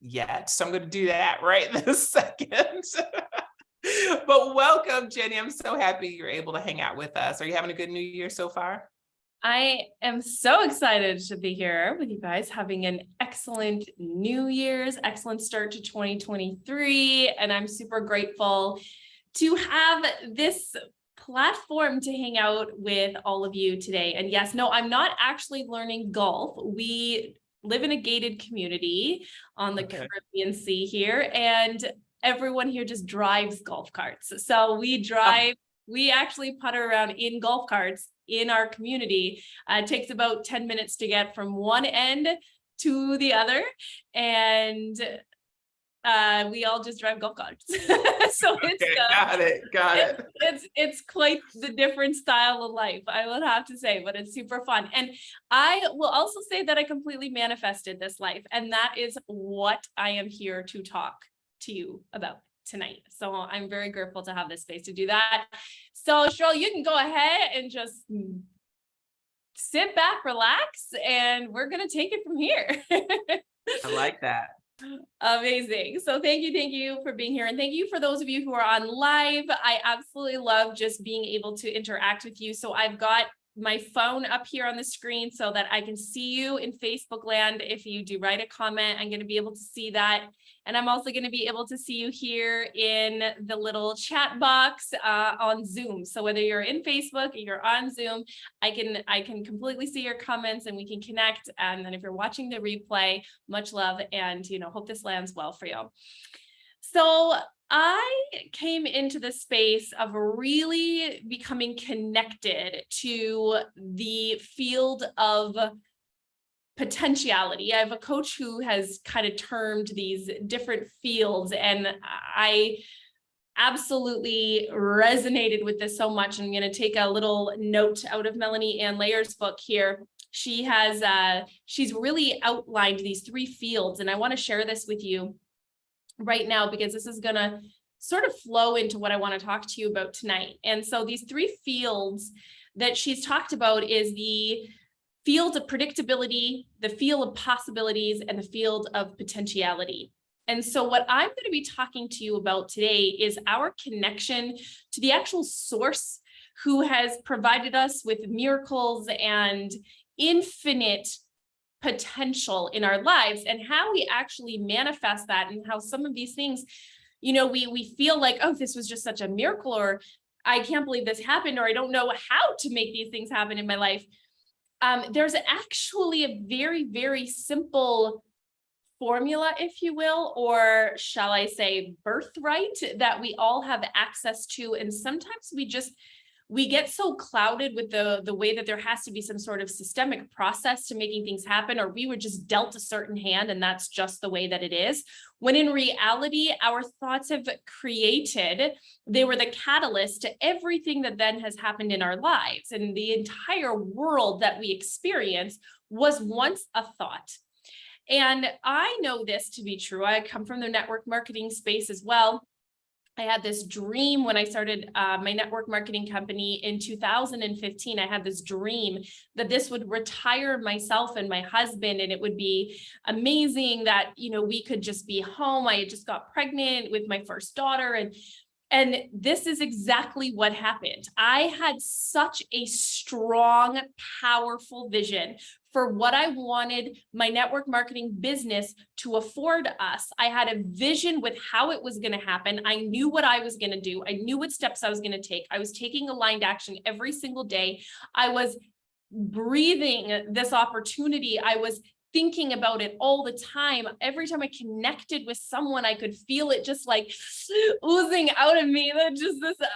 yet. So I'm going to do that right this second. But welcome, Jenny. I'm so happy you're able to hang out with us. Are you having a good new year so far? I am so excited to be here with you guys, having an excellent New Year's, excellent start to 2023. And I'm super grateful to have this platform to hang out with all of you today. And yes, no, I'm not actually learning golf. We live in a gated community on the Okay. Caribbean Sea here, and everyone here just drives golf carts. So Oh, we actually putter around in golf carts in our community. It takes about 10 minutes to get from one end to the other. And we all just drive golf carts. So okay. Got it. Got it. it's quite the different style of life, I would have to say, but it's super fun. And I will also say that I completely manifested this life, and that is what I am here to talk to you about tonight. So I'm very grateful to have this space to do that. So Sherell, you can go ahead and just sit back, relax, and we're gonna take it from here. I like that. Amazing. So thank you for being here. And thank you for those of you who are on live. I absolutely love just being able to interact with you. So I've got my phone up here on the screen so that I can see you in Facebook land. If you do write a comment, I'm going to be able to see that. And I'm also going to be able to see you here in the little chat box on Zoom. So whether you're in Facebook or you're on Zoom, I can completely see your comments and we can connect. And then if you're watching the replay, much love, and hope this lands well for you. So I came into the space of really becoming connected to the field of potentiality. I have a coach who has kind of termed these different fields, and I absolutely resonated with this so much. I'm going to take a little note out of Melanie Ann Layer's book here. She's really outlined these three fields, and I want to share this with you right now because this is going to sort of flow into what I want to talk to you about tonight. And so these three fields that she's talked about is the field of predictability, the field of possibilities, and the field of potentiality. And so what I'm going to be talking to you about today is our connection to the actual source who has provided us with miracles and infinite potential in our lives, and how we actually manifest that, and how some of these things, we feel like, oh, this was just such a miracle, or I can't believe this happened, or I don't know how to make these things happen in my life. There's actually a very, very simple formula, if you will, or shall I say birthright, that we all have access to. And sometimes we get so clouded with the way that there has to be some sort of systemic process to making things happen, or we were just dealt a certain hand and that's just the way that it is. When in reality, our thoughts have they were the catalyst to everything that then has happened in our lives. And the entire world that we experience was once a thought. And I know this to be true. I come from the network marketing space as well. I had this dream when I started my network marketing company in 2015. I had this dream that this would retire myself and my husband, and it would be amazing that, we could just be home. I had just got pregnant with my first daughter, and this is exactly what happened. I had such a strong, powerful vision for what I wanted my network marketing business to afford us. I had a vision with how it was going to happen. I knew what I was going to do. I knew what steps I was going to take. I was taking aligned action every single day. I was breathing this opportunity. I was thinking about it all the time. Every time I connected with someone, I could feel it just like oozing out of me.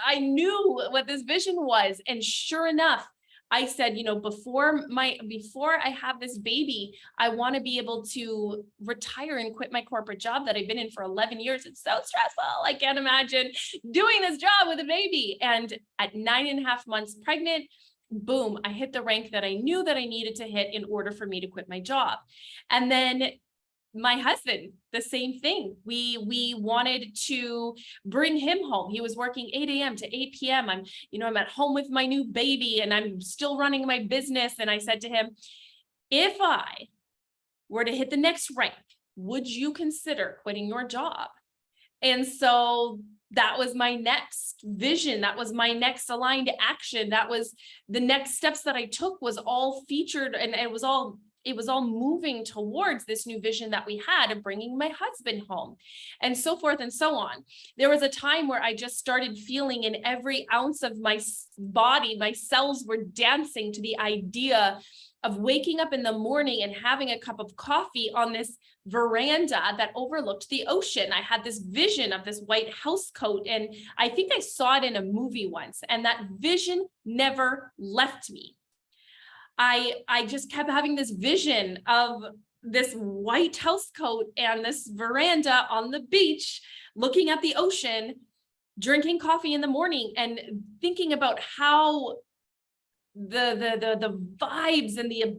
I knew what this vision was. And sure enough, I said, before I have this baby, I want to be able to retire and quit my corporate job that I've been in for 11 years. It's so stressful. I can't imagine doing this job with a baby. And at 9.5 months pregnant, boom, I hit the rank that I knew that I needed to hit in order for me to quit my job. And then my husband, the same thing. We wanted to bring him home. He was working 8 a.m. to 8 p.m. I'm at home with my new baby and I'm still running my business. And I said to him, if I were to hit the next rank, would you consider quitting your job? And so that was my next vision. That was my next aligned action. That was the next steps that I took, was all featured, and it was all moving towards this new vision that we had of bringing my husband home, and so forth and so on. There was a time where I just started feeling in every ounce of my body, my cells were dancing to the idea of waking up in the morning and having a cup of coffee on this veranda that overlooked the ocean. I had this vision of this white house coat, and I think I saw it in a movie once, and that vision never left me. I just kept having this vision of this white house coat and this veranda on the beach, looking at the ocean, drinking coffee in the morning, and thinking about how the vibes and the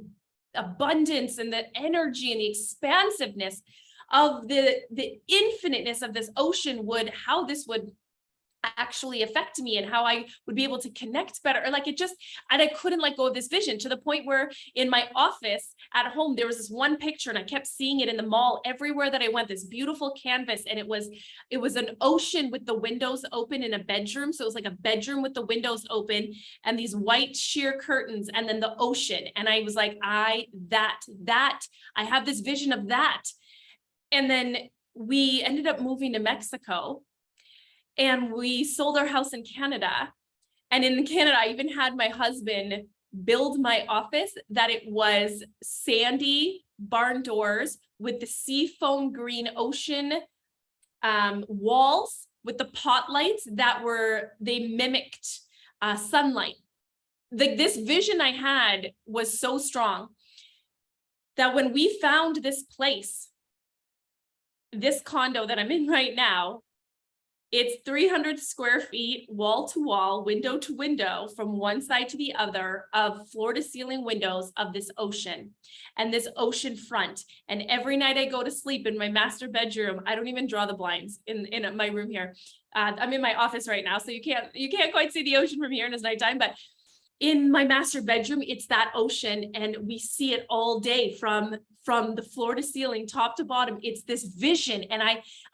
abundance and the energy and the expansiveness of the infiniteness of this ocean how this would actually affect me, and how I would be able to connect better. Like and I couldn't let go of this vision, to the point where in my office at home, there was this one picture, and I kept seeing it in the mall everywhere that I went, this beautiful canvas. And it was an ocean with the windows open in a bedroom. So it was like a bedroom with the windows open and these white sheer curtains, and then the ocean. And I was like, I have this vision of that. And then we ended up moving to Mexico, and we sold our house in Canada. And in Canada, I even had my husband build my office that it was sandy barn doors with the seafoam green ocean walls with the pot lights they mimicked sunlight. This vision I had was so strong that when we found this place, this condo that I'm in right now, it's 300 square feet, wall to wall, window to window, from one side to the other, of floor to ceiling windows of this ocean and this ocean front. And every night I go to sleep in my master bedroom, I don't even draw the blinds in my room here. I'm in my office right now, so you can't quite see the ocean from here, and it's nighttime, but in my master bedroom, it's that ocean, and we see it all day from the floor to ceiling, top to bottom. It's this vision, and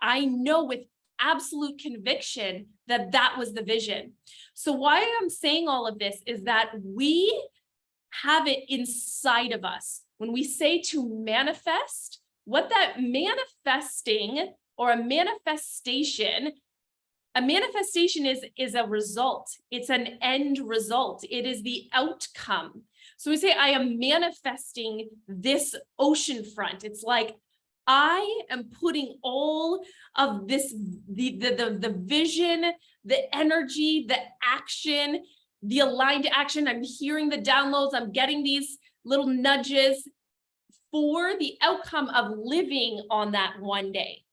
I know with absolute conviction that was the vision. So why I'm saying all of this is that we have it inside of us. When we say to manifest, what that manifesting or a manifestation is a result. It's an end result. It is the outcome. So we say, I am manifesting this ocean front. It's like, I am putting all of this, the vision, the energy, the action, the aligned action. I'm hearing the downloads. I'm getting these little nudges for the outcome of living on that one day.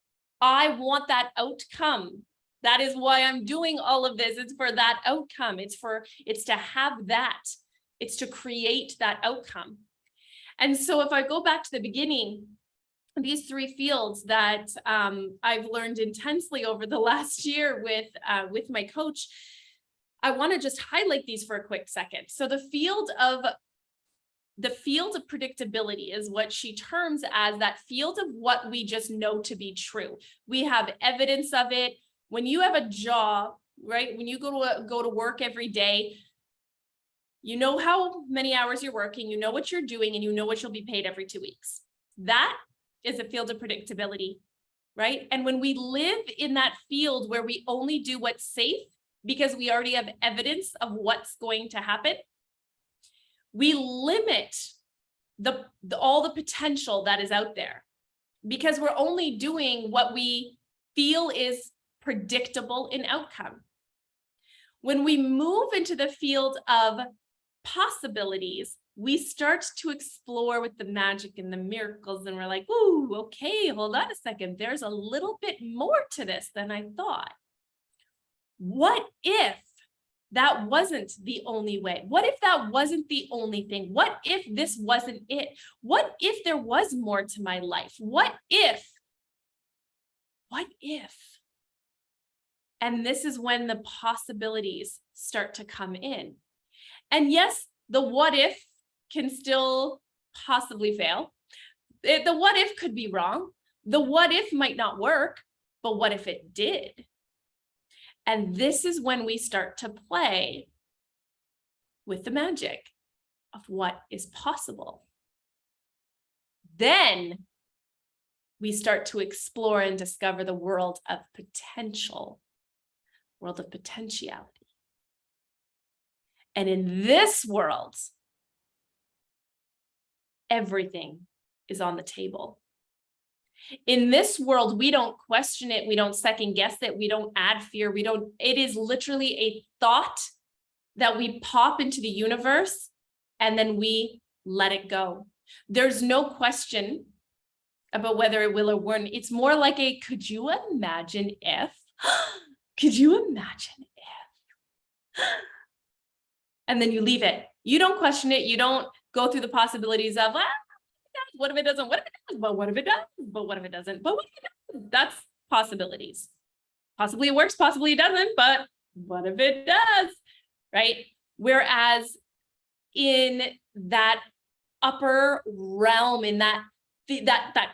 I want that outcome. That is why I'm doing all of this. It's for that outcome. It's to have that. It's to create that outcome. And so if I go back to the beginning, these three fields that I've learned intensely over the last year with my coach, I want to just highlight these for a quick second. So the field of predictability is what she terms as that field of what we just know to be true. We have evidence of it. When you have a job, right? When you go to work every day, you know how many hours you're working, you know what you're doing, and you know what you'll be paid every 2 weeks. That is a field of predictability, right? And when we live in that field where we only do what's safe because we already have evidence of what's going to happen, we limit all the potential that is out there, because we're only doing what we feel is predictable in outcome. When we move into the field of possibilities, we start to explore with the magic and the miracles, and we're like, ooh, okay, hold on a second. There's a little bit more to this than I thought. What if that wasn't the only way? What if that wasn't the only thing? What if this wasn't it? What if there was more to my life? What if? And this is when the possibilities start to come in. And yes, the what if can still possibly fail. The what if could be wrong. The what if might not work, but what if it did? And this is when we start to play with the magic of what is possible. Then we start to explore and discover the world of potential, world of potentiality. And in this world, everything is on the table. In this world, we don't question it. We don't second guess it. We don't add fear. It is literally a thought that we pop into the universe and then we let it go. There's no question about whether it will or won't. It's more like a, could you imagine if, could you imagine if, and then you leave it. You don't question it. You don't go through the possibilities of, what if it doesn't? What if it does? But what if it does? But what if it doesn't? But what if it does? That's possibilities. Possibly it works, possibly it doesn't, but what if it does? Right? Whereas in that upper realm, in that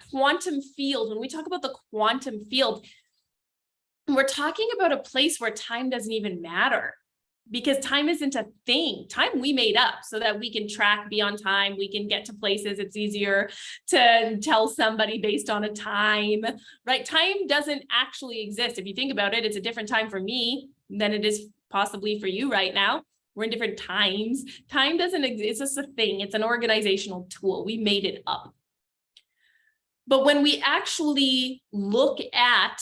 quantum field, when we talk about the quantum field, we're talking about a place where time doesn't even matter. Because time isn't a thing. Time we made up so that we can track beyond time. We can get to places. It's easier to tell somebody based on a time, right? Time doesn't actually exist. If you think about it, it's a different time for me than it is possibly for you right now. We're in different times. Time doesn't exist. It's just a thing. It's an organizational tool. We made it up. But when we actually look at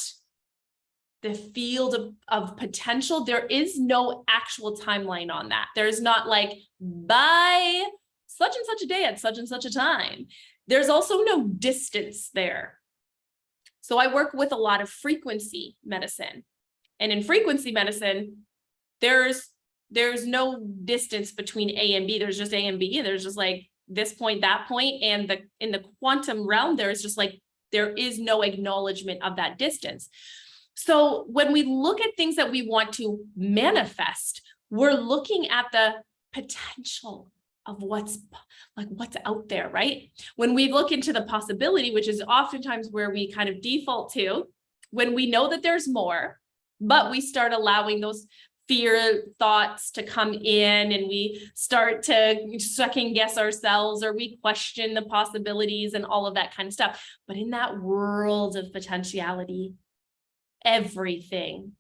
the field of potential, there is no actual timeline on that. There's not like, by such and such a day at such and such a time. There's also no distance there. So I work with a lot of frequency medicine. And in frequency medicine, there's no distance between A and B. There's just A and B. There's just like this point, that point. And in the quantum realm, there's just like, there is no acknowledgement of that distance. So when we look at things that we want to manifest, we're looking at the potential of what's out there, right? When we look into the possibility, which is oftentimes where we kind of default to, when we know that there's more, but we start allowing those fear thoughts to come in and we start to second guess ourselves, or we question the possibilities and all of that kind of stuff. But in that world of potentiality, everything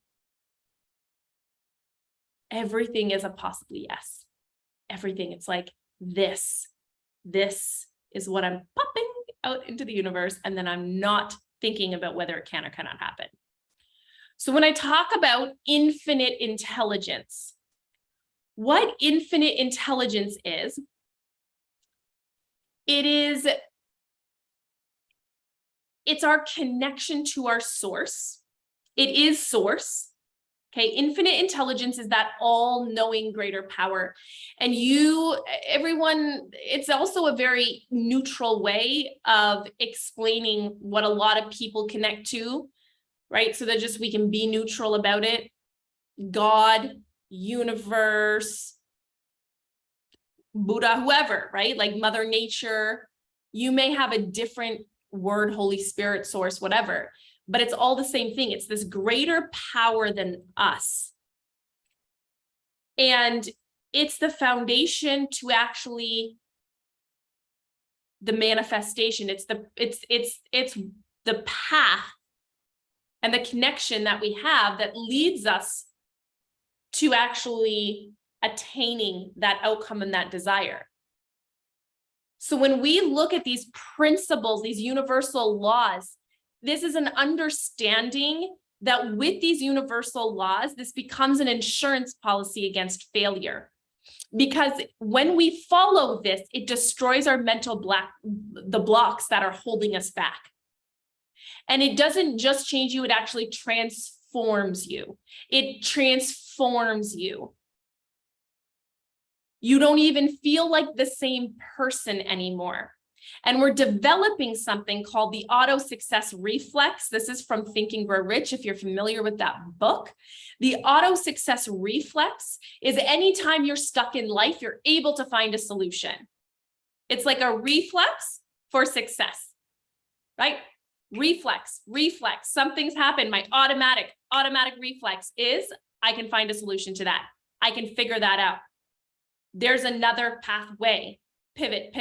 is a possibly yes. Everything. It's like this is what I'm popping out into the universe, and then I'm not thinking about whether it can or cannot happen. So when I talk about infinite intelligence, what infinite intelligence is, it's our connection to our source. It is source. Okay, infinite intelligence is that all-knowing greater power. And everyone, it's also a very neutral way of explaining what a lot of people connect to, right? So that just we can be neutral about it. God, universe, Buddha, whoever, right? Like Mother Nature. You may have a different word, Holy Spirit, source, whatever, but it's all the same thing. It's this greater power than us. And it's the foundation to actually the manifestation. It's the path and the connection that we have that leads us to actually attaining that outcome and that desire. So when we look at these principles, these universal laws, this is an understanding that with these universal laws, this becomes an insurance policy against failure. Because when we follow this, it destroys our mental the blocks that are holding us back. And it doesn't just change you, it actually transforms you. It transforms you. You don't even feel like the same person anymore. And we're developing something called the auto success reflex. This is from Think and Grow Rich, if you're familiar with that book. The auto success reflex is anytime you're stuck in life, you're able to find a solution. It's like a reflex for success, right? reflex, something's happened. My automatic reflex is I can find a solution to that. I can figure that out. There's another pathway, pivot.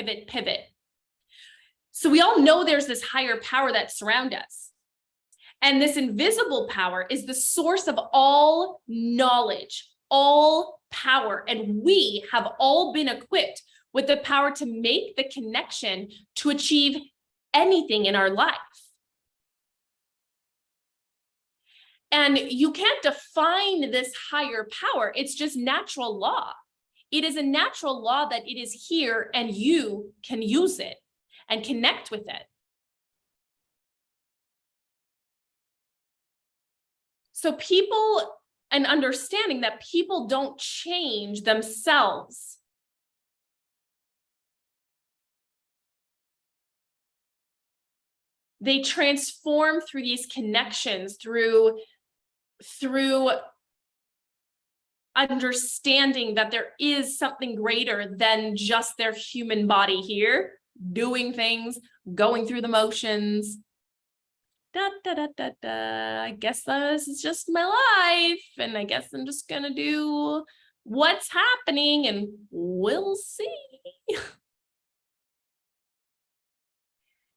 So we all know there's this higher power that surrounds us. And this invisible power is the source of all knowledge, all power. And we have all been equipped with the power to make the connection to achieve anything in our life. And you can't define this higher power. It's just natural law. It is a natural law that it is here and you can use it and connect with it. So people, and understanding that people don't change themselves. They transform through these connections, through understanding that there is something greater than just their human body here, doing things, going through the motions. I guess this is just my life, and I guess I'm just gonna do what's happening and we'll see.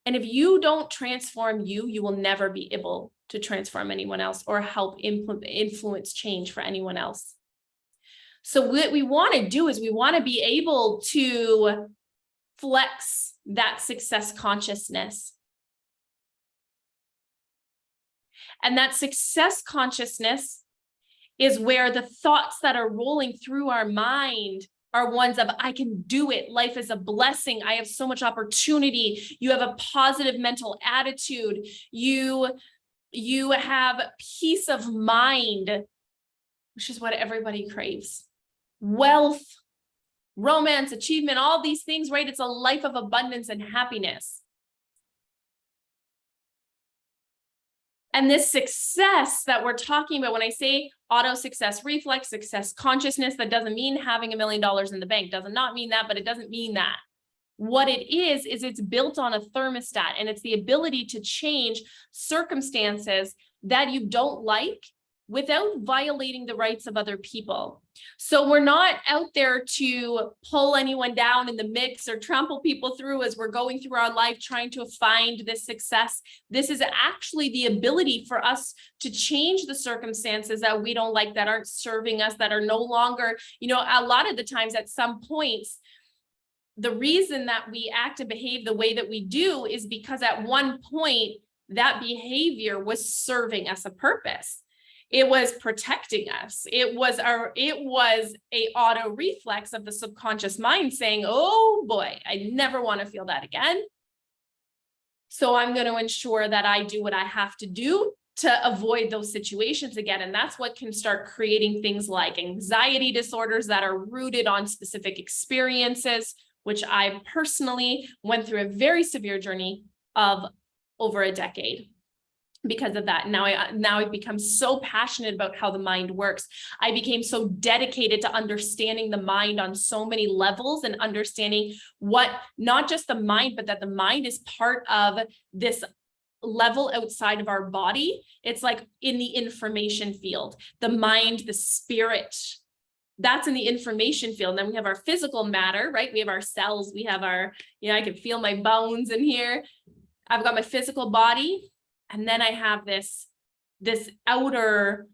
And if you don't transform you, you will never be able to transform anyone else or help influence change for anyone else. So what we want to do is we want to be able to flex that success consciousness. And that success consciousness is where the thoughts that are rolling through our mind are ones of, I can do it. Life is a blessing. I have so much opportunity. You have a positive mental attitude. You have peace of mind, which is what everybody craves. Wealth, romance, achievement, all these things, right? It's a life of abundance and happiness. And this success that we're talking about, when I say auto success, reflex, success consciousness, that doesn't mean having $1 million in the bank, does not mean that, but it doesn't mean that. What it is it's built on a thermostat, and it's the ability to change circumstances that you don't like without violating the rights of other people. So we're not out there to pull anyone down in the mix or trample people through as we're going through our life trying to find this success. This is actually the ability for us to change the circumstances that we don't like, that aren't serving us, that are no longer, a lot of the times at some points, the reason that we act and behave the way that we do is because at one point that behavior was serving us a purpose. It was protecting us. It was a auto reflex of the subconscious mind saying, oh boy, I never want to feel that again. So I'm going to ensure that I do what I have to do to avoid those situations again. And that's what can start creating things like anxiety disorders that are rooted on specific experiences, which I personally went through a very severe journey of over a decade. Because of that. Now I've become so passionate about how the mind works. I became so dedicated to understanding the mind on so many levels and understanding what, not just the mind, but that the mind is part of this level outside of our body. It's like in the information field, the mind, the spirit, that's in the information field. And then we have our physical matter, right? We have our cells, we have our, I can feel my bones in here. I've got my physical body. And then I have this outer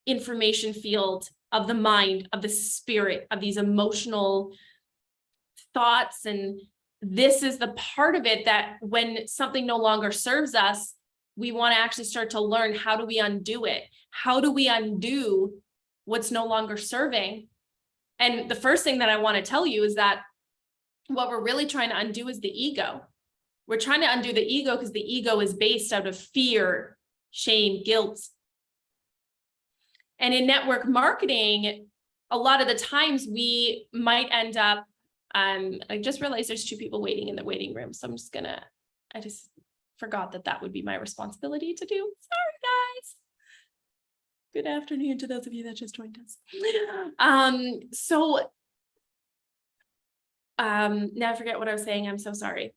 information field of the mind, of the spirit, of these emotional thoughts. And this is the part of it that when something no longer serves us, we want to actually start to learn, how do we undo it? How do we undo what's no longer serving? And the first thing that I want to tell you is that what we're really trying to undo is the ego. We're trying to undo the ego because the ego is based out of fear, shame, guilt. And in network marketing, a lot of the times we might end up, I just realized there's 2 people waiting in the waiting room. So I just forgot that would be my responsibility to do. Sorry, guys. Good afternoon to those of you that just joined us. Now I forget what I was saying. I'm so sorry.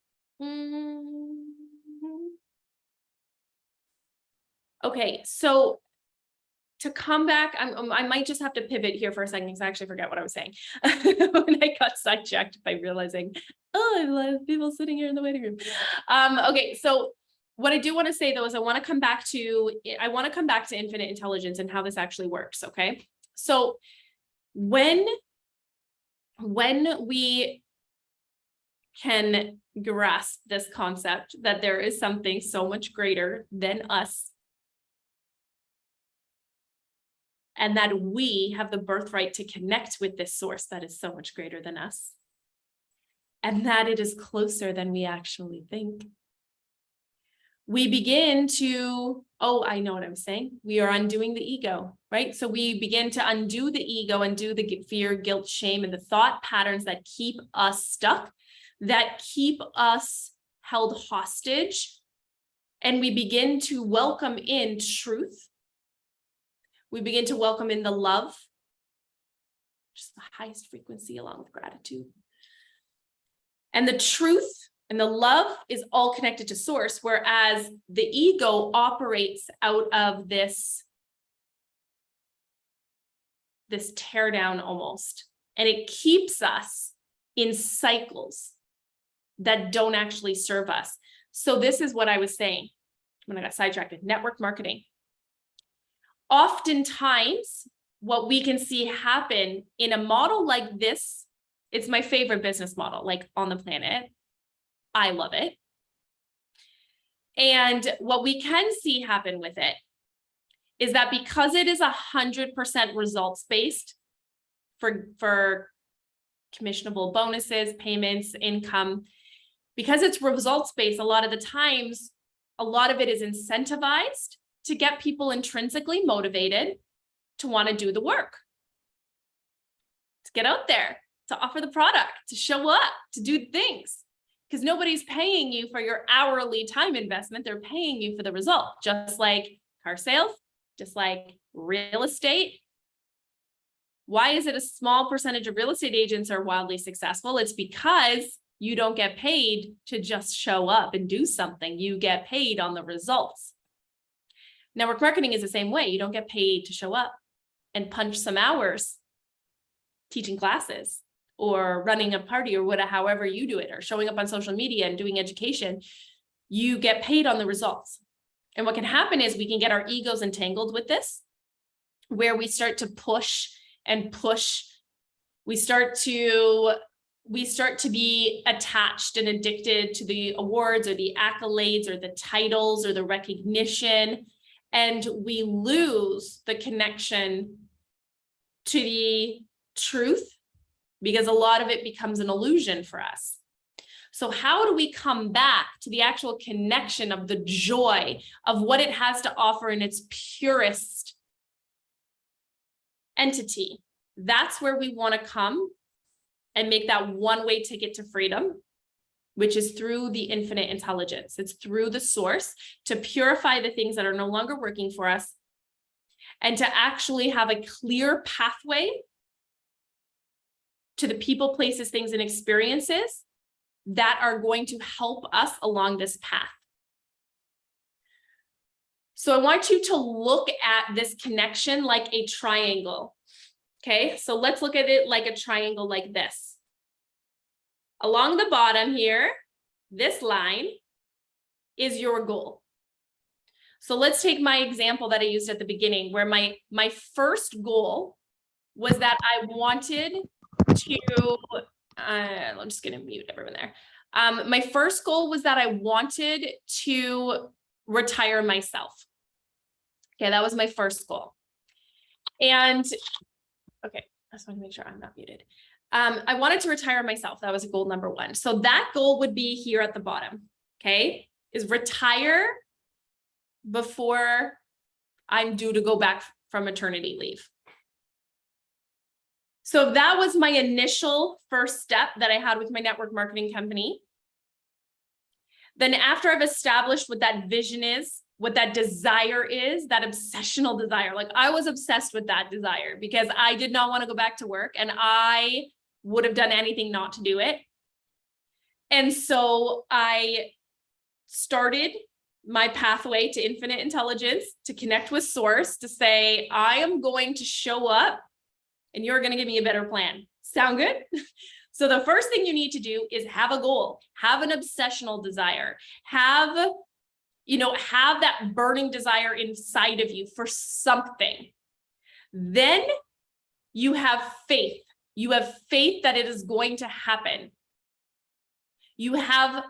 Okay, so to come back, I might just have to pivot here for a second because I actually forget what I was saying. When I got sidetracked by realizing, oh, I have a lot of people sitting here in the waiting room. Okay, so what I do want to say though is I want to come back to infinite intelligence and how this actually works. Okay, so when we can grasp this concept that there is something so much greater than us, and that we have the birthright to connect with this source that is so much greater than us, and that it is closer than we actually think, we begin to, oh, I know what I'm saying. We are undoing the ego, right? So we begin to undo the ego, undo the fear, guilt, shame, and the thought patterns that keep us stuck, that keep us held hostage. And we begin to welcome in truth. We begin to welcome in the love, just the highest frequency along with gratitude. And the truth and the love is all connected to source, whereas the ego operates out of this tear down almost. And it keeps us in cycles that don't actually serve us. So this is what I was saying when I got sidetracked. Network marketing. Oftentimes, what we can see happen in a model like this, it's my favorite business model, like on the planet. I love it. And what we can see happen with it is that because it is 100% results-based for commissionable bonuses, payments, income, because it's results-based, a lot of the times, a lot of it is incentivized to get people intrinsically motivated to want to do the work, to get out there, to offer the product, to show up, to do things. Because nobody's paying you for your hourly time investment. They're paying you for the result, just like car sales, just like real estate. Why is it a small percentage of real estate agents are wildly successful? It's because you don't get paid to just show up and do something. You get paid on the results. Network marketing is the same way. You don't get paid to show up and punch some hours teaching classes or running a party or whatever, however you do it, or showing up on social media and doing education. You get paid on the results. And what can happen is we can get our egos entangled with this, where we start to push and push. We start to be attached and addicted to the awards or the accolades or the titles or the recognition. And we lose the connection to the truth, because a lot of it becomes an illusion for us. So how do we come back to the actual connection of the joy of what it has to offer in its purest entity? That's where we want to come and make that one-way ticket to freedom, which is through the infinite intelligence. It's through the source to purify the things that are no longer working for us and to actually have a clear pathway to the people, places, things, and experiences that are going to help us along this path. So I want you to look at this connection like a triangle. Okay, so let's look at it like a triangle like this. Along the bottom here, this line is your goal. So let's take my example that I used at the beginning, where my first goal was that I wanted to, I'm just going to mute everyone there. My first goal was that I wanted to retire myself. Okay, that was my first goal. And okay, I just want to make sure I'm not muted. I wanted to retire myself. That was goal number one. So that goal would be here at the bottom, okay, is retire before I'm due to go back from maternity leave. So that was my initial first step that I had with my network marketing company. Then after I've established what that vision is, what that desire is, that obsessional desire, like I was obsessed with that desire because I did not want to go back to work and I would have done anything not to do it. And so I started my pathway to infinite intelligence, to connect with source, to say, I am going to show up and you're going to give me a better plan. Sound good? So the first thing you need to do is have a goal, have an obsessional desire, have that burning desire inside of you for something. Then you have faith. You have faith that it is going to happen. You have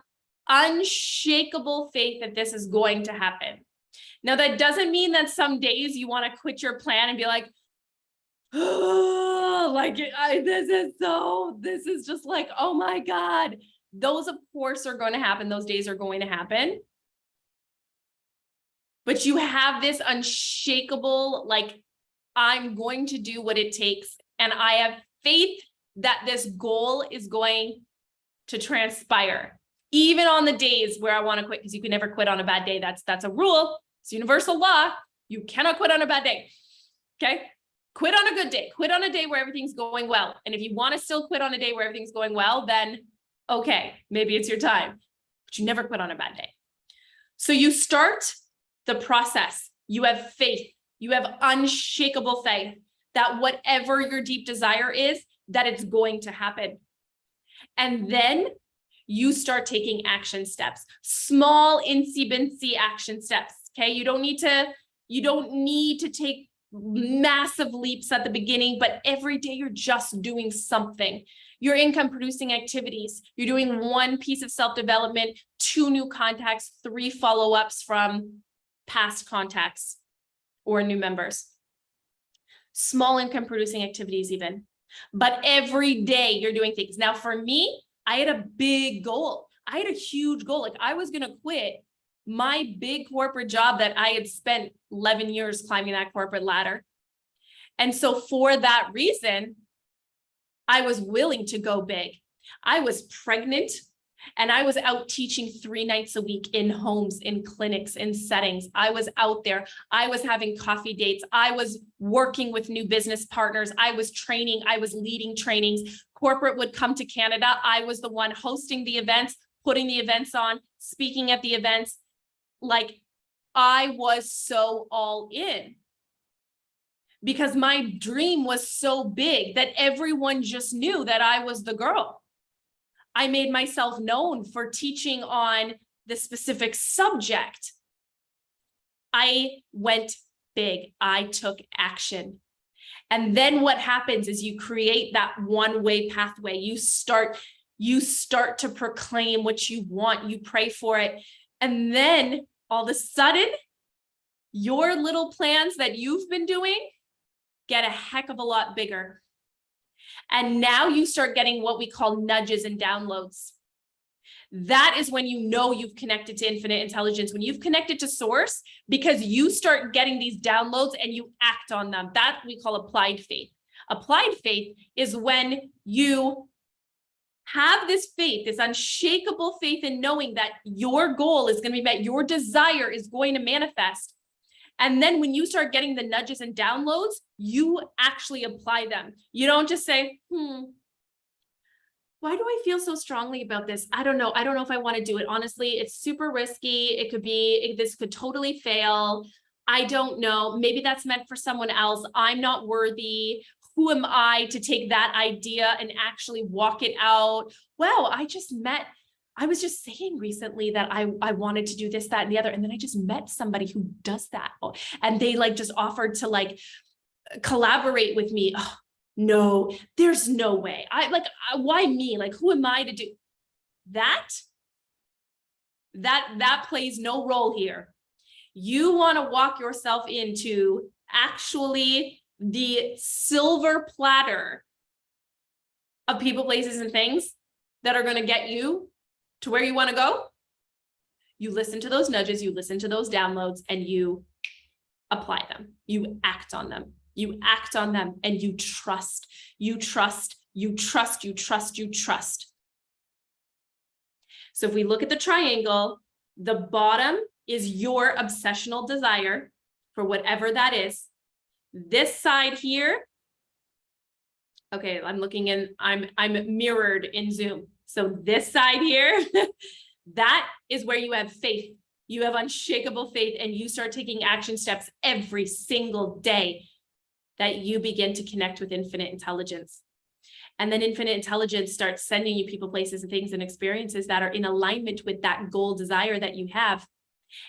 unshakable faith that this is going to happen. Now, that doesn't mean that some days you want to quit your plan and be like, oh, this is just like, oh my God. Those, of course, are going to happen. Those days are going to happen. But you have this unshakable, like, I'm going to do what it takes. And I have faith that this goal is going to transpire. Even on the days where I want to quit, because you can never quit on a bad day. That's a rule. It's universal law. You cannot quit on a bad day. Okay. Quit on a good day. Quit on a day where everything's going well. And if you want to still quit on a day where everything's going well, then okay, maybe it's your time. But you never quit on a bad day. So you start the process. You have faith. You have unshakable faith that whatever your deep desire is, that it's going to happen. And then you start taking action steps, small incy-bincy action steps. Okay. You don't need to take massive leaps at the beginning, but every day you're just doing something. Your income producing activities, you're doing one piece of self-development, 2 new contacts, 3 follow-ups from past contacts or new members. Small income producing activities even, but every day you're doing things. Now for me, I had a big goal. I had a huge goal. Like I was going to quit my big corporate job that I had spent 11 years climbing that corporate ladder. And so for that reason, I was willing to go big. I was pregnant and I was out teaching 3 nights a week in homes, in clinics, in settings. I was out there. I was having coffee dates. I was working with new business partners. I was training. I was leading trainings. Corporate would come to Canada. I was the one hosting the events, putting the events on, speaking at the events. Like I was so all in because my dream was so big that everyone just knew that I was the girl. I made myself known for teaching on the specific subject. I went big. I took action. And then what happens is you create that one-way pathway. You start to proclaim what you want. You pray for it. And then all of a sudden, your little plans that you've been doing get a heck of a lot bigger. And now you start getting what we call nudges and downloads. That is when you know you've connected to infinite intelligence, when you've connected to source, because you start getting these downloads and you act on them. That we call applied faith. Applied faith is when you have this faith, this unshakable faith in knowing that your goal is going to be met, your desire is going to manifest. And then when you start getting the nudges and downloads, you actually apply them. You don't just say, why do I feel so strongly about this? I don't know. I don't know if I want to do it. Honestly, it's super risky. This could totally fail. I don't know. Maybe that's meant for someone else. I'm not worthy. Who am I to take that idea and actually walk it out? Well, I was just saying recently that I wanted to do this, that, and the other. And then I just met somebody who does that. And they just offered to collaborate with me. Oh, no, there's no way. Why me? Who am I to do that? That plays no role here. You want to walk yourself into actually the silver platter of people, places, and things that are going to get you to where you want to go. You listen to those nudges, you listen to those downloads, and you apply them. You act on them. You act on them and you trust, you trust, you trust, you trust, you trust. So if we look at the triangle, the bottom is your obsessional desire for whatever that is. This side here, okay, I'm mirrored in Zoom. So this side here, that is where you have faith. you have unshakable faith, and you start taking action steps every single day, that you begin to connect with infinite intelligence. And then infinite intelligence starts sending you people, places, and things and experiences that are in alignment with that goal desire that you have.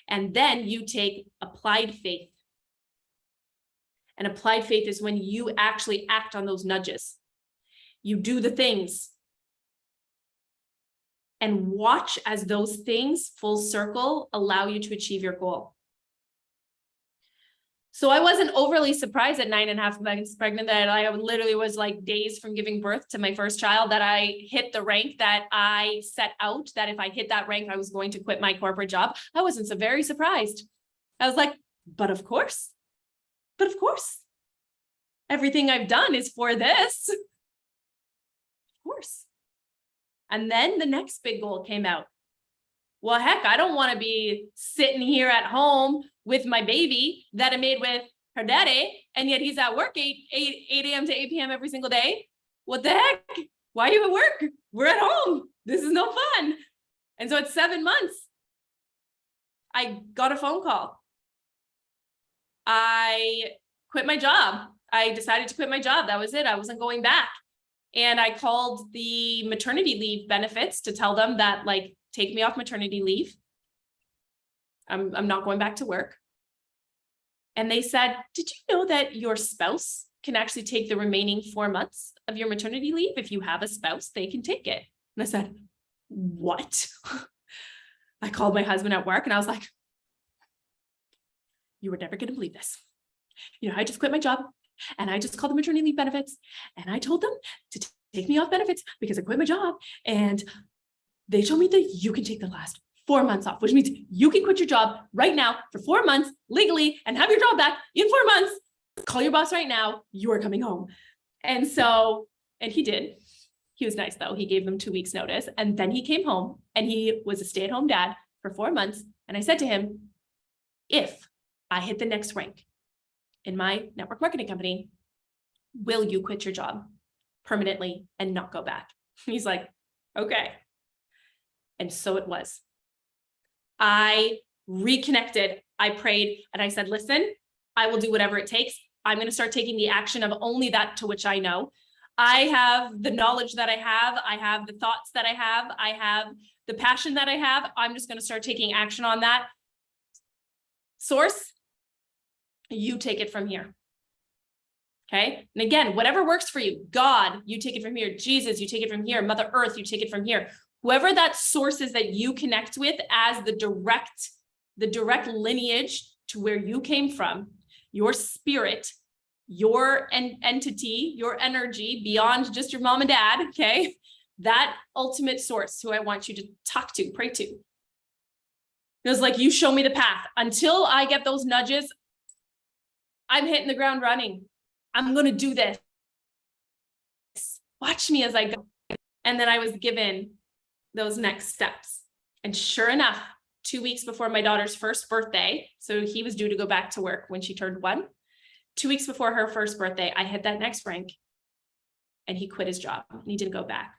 And then you take applied faith. And applied faith is when you actually act on those nudges. You do the things and watch as those things full circle allow you to achieve your goal. So I wasn't overly surprised at 9.5 months pregnant that I literally was like days from giving birth to my first child, that I hit the rank that I set out, that if I hit that rank, I was going to quit my corporate job. I wasn't so very surprised. I was like, but of course, everything I've done is for this. Of course. And then the next big goal came out. Well, heck, I don't want to be sitting here at home with my baby that I made with her daddy, and yet he's at work 8 a.m. to 8 p.m. every single day. What the heck? Why are you at work? We're at home. This is no fun. And so at 7 months, I got a phone call. I quit my job. I decided to quit my job. That was it. I wasn't going back. And I called the maternity leave benefits to tell them that, like, take me off maternity leave. I'm not going back to work. And they said, did you know that your spouse can actually take the remaining 4 months of your maternity leave? If you have a spouse, they can take it. And I said, what? I called my husband at work and I was like, you were never going to believe this. I just quit my job and I just called the maternity leave benefits and I told them to take me off benefits because I quit my job. And they told me that you can take the last 4 months off, which means you can quit your job right now for 4 months legally and have your job back in 4 months. Call your boss right now. You are coming home. And he did. He was nice though. He gave them 2 weeks notice. And then he came home and he was a stay-at-home dad for 4 months. And I said to him, if I hit the next rank in my network marketing company, will you quit your job permanently and not go back? He's like, okay. And so it was. I reconnected, I prayed, and I said, listen, I will do whatever it takes. I'm going to start taking the action of only that to which I know. I have the knowledge that I have the thoughts that I have the passion that I have. I'm just going to start taking action on that. Source, you take it from here. Okay. And again, whatever works for you, God, you take it from here. Jesus, you take it from here. Mother Earth, you take it from here. Whoever that source is that you connect with as the direct lineage to where you came from, your spirit, your entity, your energy beyond just your mom and dad. Okay. That ultimate source who I want you to talk to, pray to. It was like, you show me the path. Until I get those nudges, I'm hitting the ground running. I'm going to do this. Watch me as I go. And then I was given those next steps. And sure enough, 2 weeks before my daughter's first birthday, so he was due to go back to work when she turned 1. 2 weeks before her first birthday, I hit that next rank and he quit his job and he didn't go back.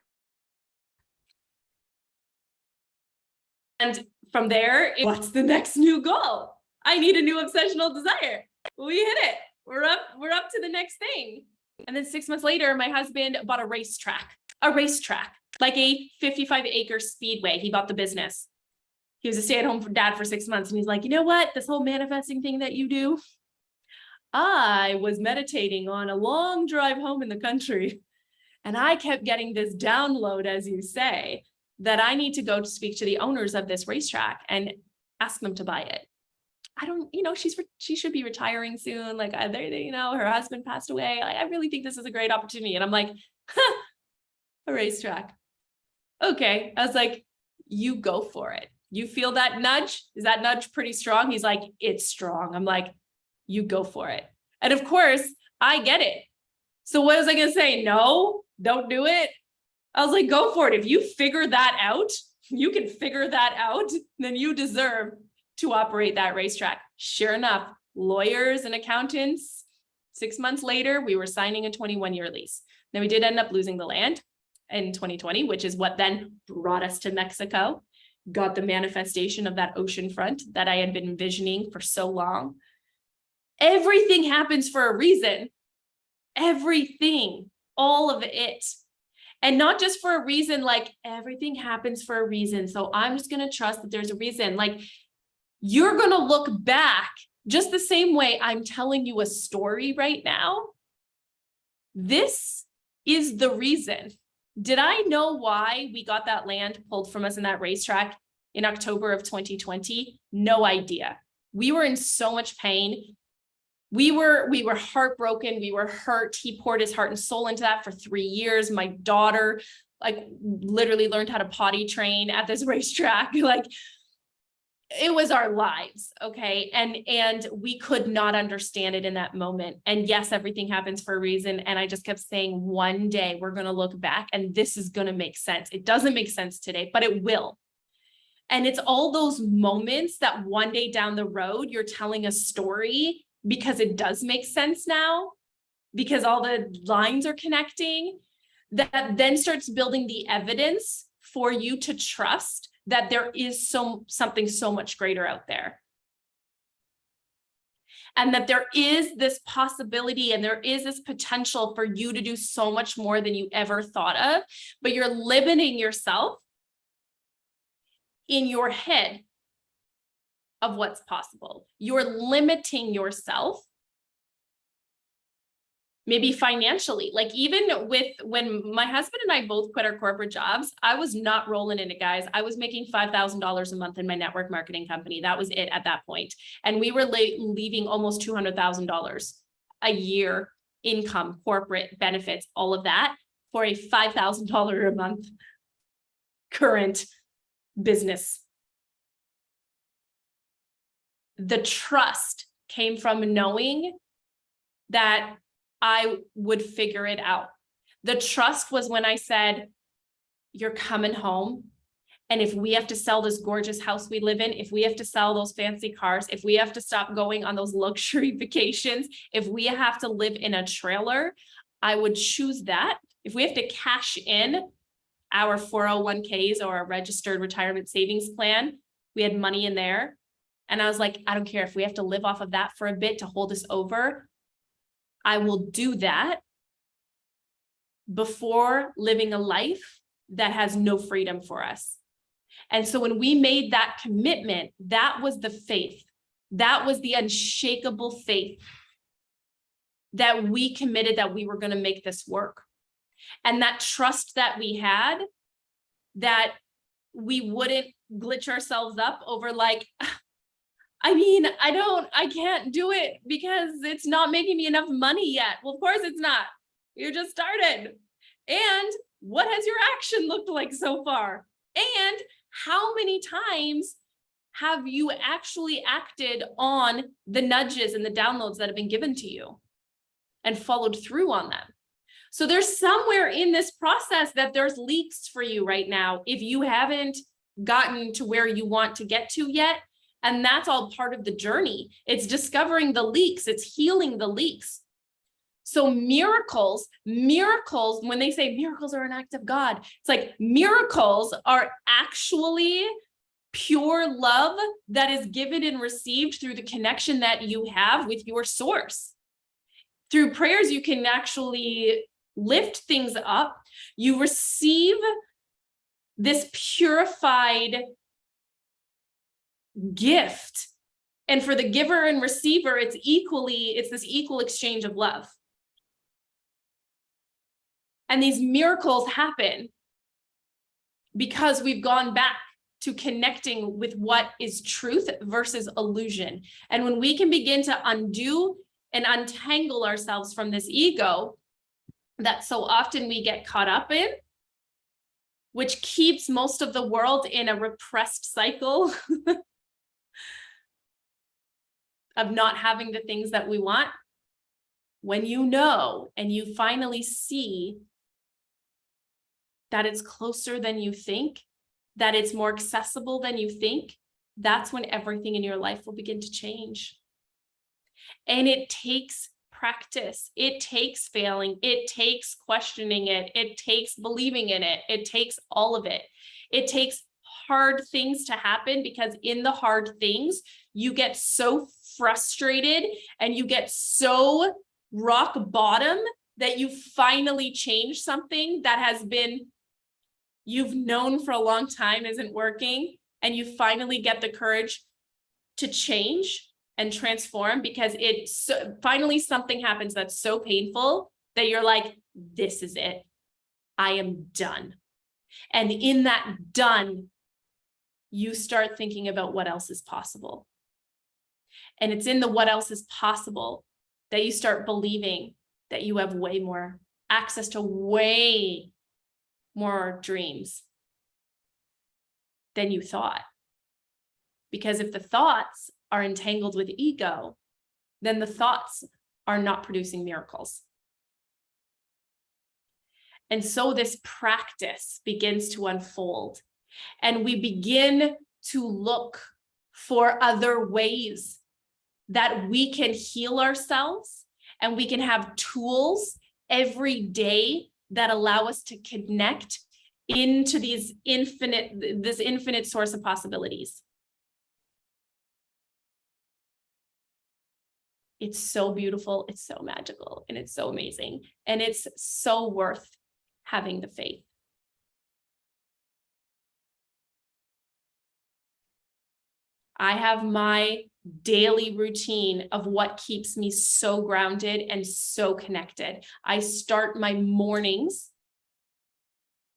And from there, what's the next new goal? I need a new obsessional desire. We hit it. We're up to the next thing. And then 6 months later, my husband bought a racetrack, like a 55-acre speedway. He bought the business. He was a stay-at-home dad for 6 months. And he's like, you know what? This whole manifesting thing that you do, I was meditating on a long drive home in the country. And I kept getting this download, as you say, that I need to go to speak to the owners of this racetrack and ask them to buy it. I don't, she should be retiring soon. Like, her husband passed away. I really think this is a great opportunity. And I'm like, a racetrack. Okay. I was like, you go for it. You feel that nudge? Is that nudge pretty strong? He's like, it's strong. I'm like, you go for it. And of course, I get it. So what was I going to say? No, don't do it. I was like, go for it. If you figure that out, you can figure that out, then you deserve to operate that racetrack. Sure enough, lawyers and accountants, 6 months later, we were signing a 21-year lease. Now we did end up losing the land in 2020, which is what then brought us to Mexico. got the manifestation of that ocean front that I had been envisioning for so long. Everything happens for a reason. Everything, all of it. And not just for a reason, like everything happens for a reason. So I'm just going to trust that there's a reason. Like you're going to look back just the same way I'm telling you a story right now. This is the reason. Did I know why we got that land pulled from us in that racetrack in October of 2020? No idea. We were in so much pain. We were heartbroken. We were hurt. He poured his heart and soul into that for 3 years. My daughter, like, literally learned how to potty train at this racetrack. Like, it was our lives. Okay. And we could not understand it in that moment. And yes, everything happens for a reason. And I just kept saying, one day we're going to look back and this is going to make sense. It doesn't make sense today, but it will. And it's all those moments that one day down the road, you're telling a story because it does make sense now, because all the lines are connecting, that then starts building the evidence for you to trust that there is something so much greater out there. And that there is this possibility and there is this potential for you to do so much more than you ever thought of, but you're limiting yourself in your head of what's possible. You're limiting yourself, maybe financially. Like even when my husband and I both quit our corporate jobs, I was not rolling in it, guys. I was making $5,000 a month in my network marketing company. That was it at that point. And we were leaving almost $200,000 a year income, corporate benefits, all of that for a $5,000 a month current business. The trust came from knowing that I would figure it out. The trust was when I said, you're coming home. And if we have to sell this gorgeous house we live in, if we have to sell those fancy cars, if we have to stop going on those luxury vacations, if we have to live in a trailer, I would choose that. If we have to cash in our 401ks or our registered retirement savings plan, we had money in there. And I was like, I don't care if we have to live off of that for a bit to hold us over. I will do that before living a life that has no freedom for us. And so when we made that commitment, that was the faith. That was the unshakable faith that we committed that we were going to make this work. And that trust that we had, that we wouldn't glitch ourselves up over like, I can't do it because it's not making me enough money yet. Well, of course it's not. You just started. And what has your action looked like so far? And how many times have you actually acted on the nudges and the downloads that have been given to you and followed through on them? So there's somewhere in this process that there's leaks for you right now if you haven't gotten to where you want to get to yet. And that's all part of the journey. It's discovering the leaks. It's healing the leaks. So miracles, when they say miracles are an act of God, it's like miracles are actually pure love that is given and received through the connection that you have with your source. Through prayers, you can actually lift things up. You receive this purified gift. And for the giver and receiver, it's this equal exchange of love. And these miracles happen because we've gone back to connecting with what is truth versus illusion. And when we can begin to undo and untangle ourselves from this ego that so often we get caught up in, which keeps most of the world in a repressed cycle of not having the things that we want. When you know and you finally see that it's closer than you think, that it's more accessible than you think, that's when everything in your life will begin to change. And it takes practice. It takes failing. It takes questioning it. It takes believing in it. It takes all of it. It takes hard things to happen, because in the hard things, you get so frustrated and you get so rock bottom that you finally change something that has been, you've known for a long time isn't working, and you finally get the courage to change and transform, because finally something happens that's so painful that you're like, this is it. I am done. And in that done, you start thinking about what else is possible. And it's in the what else is possible that you start believing that you have way more access to way more dreams than you thought. Because if the thoughts are entangled with ego, then the thoughts are not producing miracles. And so this practice begins to unfold, and we begin to look for other ways that we can heal ourselves, and we can have tools every day that allow us to connect into this infinite source of possibilities. It's so beautiful, it's so magical, and it's so amazing, and it's so worth having the faith. I have my daily routine of what keeps me so grounded and so connected. I start my mornings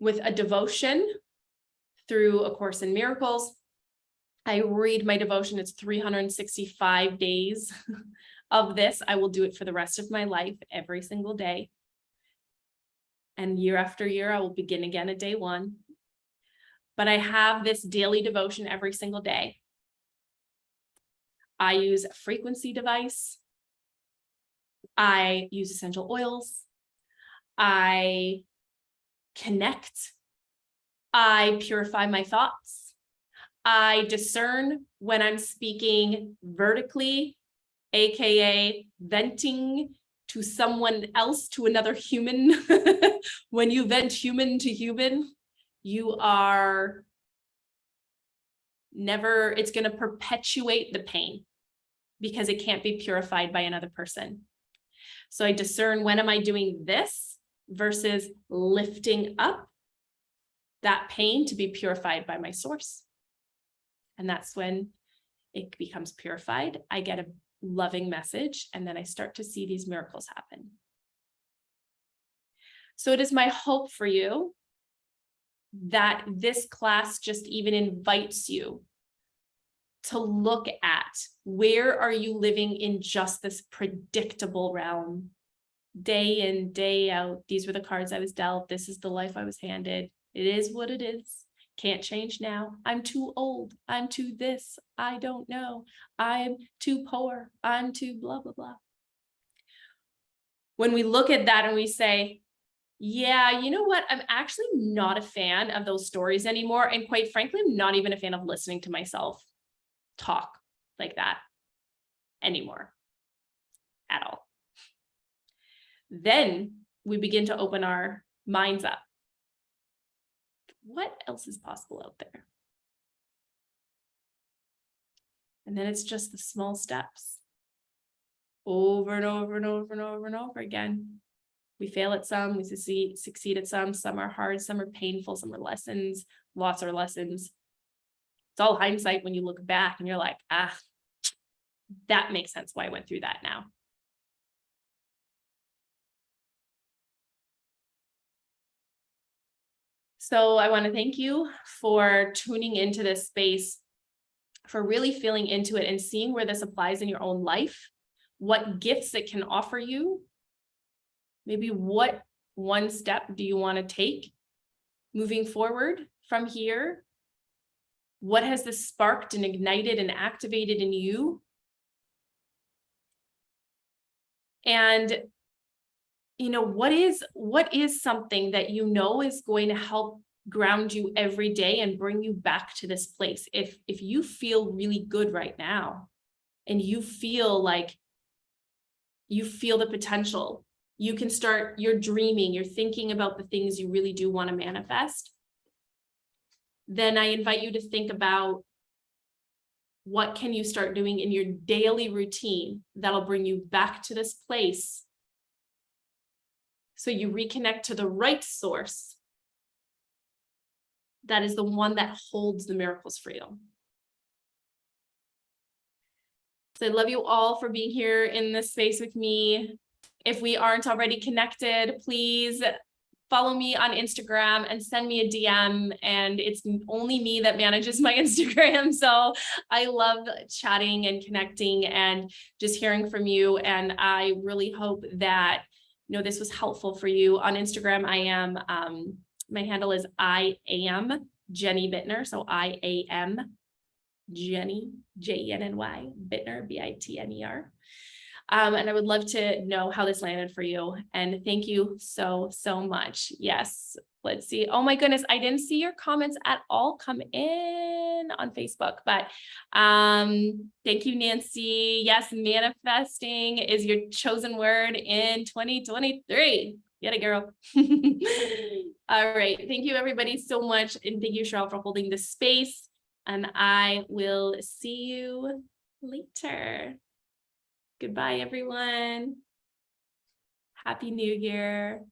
with a devotion through A Course in Miracles. I read my devotion. It's 365 days of this. I will do it for the rest of my life, every single day. And year after year, I will begin again at day one. But I have this daily devotion every single day. I use a frequency device. I use essential oils. I connect. I purify my thoughts. I discern when I'm speaking vertically, AKA venting to someone else, to another human. When you vent human to human, you are never, it's going to perpetuate the pain because it can't be purified by another person. So I discern, when am I doing this versus lifting up that pain to be purified by my source. And that's when it becomes purified. I get a loving message, and then I start to see these miracles happen. So it is my hope for you that this class just even invites you to look at, where are you living in just this predictable realm? Day in, day out, these were the cards I was dealt. This is the life I was handed. It is what it is. Can't change now. I'm too old. I'm too this. I don't know. I'm too poor. I'm too blah, blah, blah. When we look at that and we say, yeah, you know what? I'm actually not a fan of those stories anymore. And quite frankly, I'm not even a fan of listening to myself talk like that anymore at all. Then we begin to open our minds up. What else is possible out there? And then it's just the small steps over and over and over and over and over again. We fail at some, we succeed at some are hard, some are painful, some are lessons, lots are lessons. It's all hindsight when you look back and you're like, that makes sense why I went through that now. So I want to thank you for tuning into this space, for really feeling into it and seeing where this applies in your own life, what gifts it can offer you. Maybe what one step do you want to take moving forward from here? What has this sparked and ignited and activated in you? And you know, what is something that you know is going to help ground you every day and bring you back to this place? If you feel really good right now and you feel like you feel the potential, you can start, you're dreaming, you're thinking about the things you really do want to manifest. then I invite you to think about what can you start doing in your daily routine that'll bring you back to this place so you reconnect to the right source that is the one that holds the miracles for you. So I love you all for being here in this space with me. If we aren't already connected, please follow me on Instagram and send me a DM. And it's only me that manages my Instagram. So I love chatting and connecting and just hearing from you. And I really hope that, this was helpful for you. On Instagram, my handle is I am Jenny Bittner. So I am Jenny, Jenny, Bittner, Bitner. And I would love to know how this landed for you. And thank you so, so much. Yes. Let's see. Oh my goodness. I didn't see your comments at all come in on Facebook, but thank you, Nancy. Yes. Manifesting is your chosen word in 2023. Get it, girl. All right. Thank you everybody so much. And thank you, Sherell, for holding the space. And I will see you later. Goodbye, everyone. Happy New Year.